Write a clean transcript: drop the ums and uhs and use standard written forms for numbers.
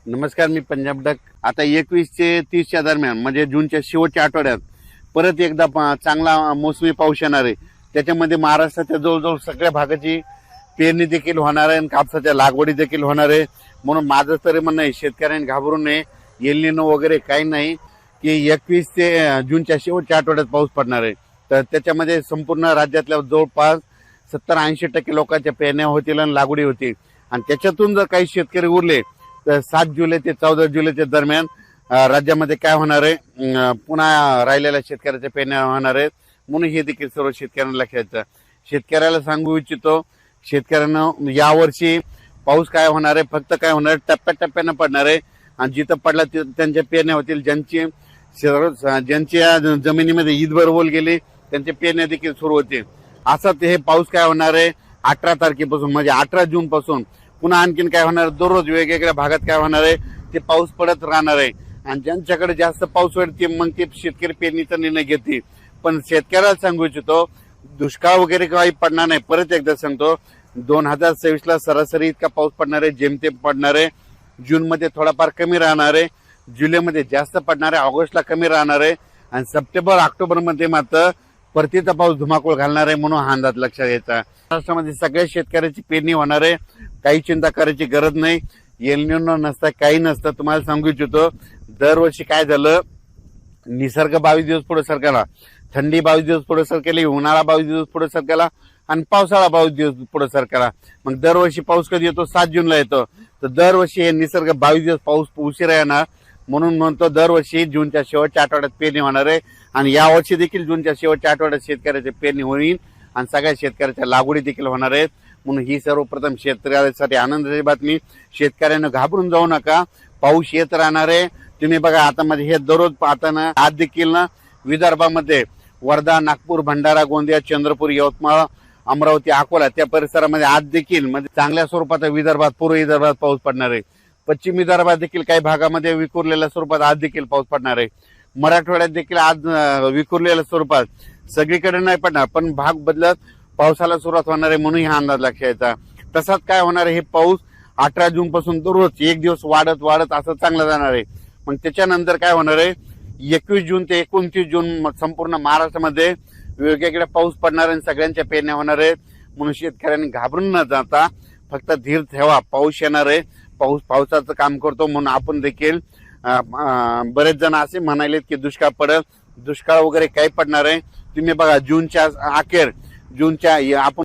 नमस्कार, मी पंजाब डक. आता 21 ते 30च्या दरम्यान म्हणजे जूनच्या शेवटच्या आठवड्यात परत एकदा चांगला मोसमी पाऊस येणार आहे. त्याच्यामध्ये महाराष्ट्राच्या जवळजवळ सगळ्या भागाची पेरणी देखील होणार आहे आणि कापसाच्या लागवडी देखील होणार आहे. म्हणून माझं तरी म्हणणं आहे, शेतकऱ्यांनी घाबरू नये. एल निनो वगैरे काही नाही की 21 ते जूनच्या शेवटच्या आठवड्यात पाऊस पडणार आहे. तर त्याच्यामध्ये संपूर्ण राज्यातल्या जवळपास 70-80% लोकांच्या पेरण्या होतील आणि लागवडी होतील. आणि त्याच्यातून जर काही शेतकरी उरले तर 7 जुलै ते 14 जुलैच्या दरम्यान राज्यामध्ये काय होणार आहे, पुन्हा राहिलेल्या शेतकऱ्याच्या पेरण्या होणार आहेत. म्हणून हे देखील सर्व शेतकऱ्यांना लक्षात घ्यायचं. शेतकऱ्याला सांगू इच्छितो, शेतकऱ्यांना यावर्षी पाऊस काय होणार आहे, फक्त काय होणार आहे, टप्प्याटप्प्यानं पडणार आहे. आणि जिथं पडला तिथं त्यांच्या पेरण्या होतील. ज्यांच्या जमिनीमध्ये ईदभर ओल गेली त्यांच्या पेरण्या देखील सुरू होतील. असं हे पाऊस काय होणार आहे 18 तारखेपासून म्हणजे 18 जून पासून पुन्हा आणखीन काय होणार, दररोज वेगवेगळ्या भागात काय होणार आहे ते पाऊस पडत राहणार आहे. आणि ज्यांच्याकडे जास्त पाऊस होईल ते मग ते शेतकरी पेरणीचा निर्णय घेतील. पण शेतकऱ्याला सांगू इच्छितो, दुष्काळ वगैरे काही पडणार नाही. परत एकदा सांगतो, 2026ला सरासरी इतका पाऊस पडणार आहे, जेमतेम पडणार आहे. जून मध्ये थोडाफार कमी राहणार आहे, जुलैमध्ये जास्त पडणार आहे, ऑगस्टला कमी राहणार आहे आणि सप्टेंबर ऑक्टोबर मध्ये मात्र परतीचा पाऊस धुमाकूळ घालणार आहे. म्हणून हा अंदाज लक्षात घ्यायचा. महाराष्ट्रामध्ये सगळ्या शेतकऱ्याची पेरणी होणार आहे, काही चिंता करायची गरज नाही. एल निनो नसता, काही नसतं. तुम्हाला सांगू इच्छितो, दरवर्षी काय झालं, निसर्ग 22 दिवस पुढे सरकला, थंडी 22 दिवस पुढे सरकली, उन्हाळा 22 दिवस पुढे सरकला आणि पावसाळा 22 दिवस पुढे सरकला. मग दरवर्षी पाऊस कधी येतो, 7 जूनला येतो. तर दरवर्षी हे निसर्ग 22 दिवस पाऊस उशिरा येणार. म्हणून म्हणतो दरवर्षी जूनच्या शेवटच्या आठवड्यात पेरणी होणार आहे. आणि यावर्षी देखील जूनच्या शेवटच्या आठवड्यात शेतकऱ्याची पेरणी होईल आणि सगळ्या शेतकऱ्याच्या लागवडी देखील होणार आहेत. म्हणून ही सर्वप्रथम शेतकऱ्यासाठी आनंदाची बातमी. शेतकऱ्यांना घाबरून जाऊ नका, पाऊस येत राहणार आहे. तुम्ही बघा, आता मध्ये हे दररोज पाहताना आज देखील ना विदर्भामध्ये वर्धा, नागपूर, भंडारा, गोंदिया, चंद्रपूर, यवतमाळ, अमरावती, अकोला त्या परिसरामध्ये आज देखील म्हणजे चांगल्या स्वरूपात विदर्भात, पूर्व विदर्भात पाऊस पडणार आहे. पश्चिम विदर्भात देखील काही भागामध्ये विखुरलेल्या स्वरूपात आज देखील पाऊस पडणार आहे. मराठवाड्यात देखील आज विखुरलेल्या स्वरूपात सगळीकडे नाही पडणार, पण भाग बदलत पावसाला सुरुवात होणार आहे. म्हणून हा अंदाज लक्षात घ्यायचा. तसाच काय होणार आहे, हे पाऊस 18 जून पासून दररोज एक दिवस वाढत वाढत असं चांगलं जाणार आहे. मग त्याच्यानंतर काय होणार आहे, 21 जून ते 29 जून संपूर्ण महाराष्ट्रामध्ये वेगवेगळ्या पाऊस पडणार आहे, सगळ्यांच्या पेरण्या होणार आहेत. म्हणून शेतकऱ्यांनी घाबरून न जाता फक्त धीर ठेवा. पाऊस येणार आहे, पाऊस पावसाचं काम करतो. म्हणून आपण देखील बरेच जण असे म्हणालेत की दुष्काळ पडेल, दुष्काळ वगैरे काही पडणार आहे. तुम्ही बघा, जूनच्या अखेर, जूनच्या आपण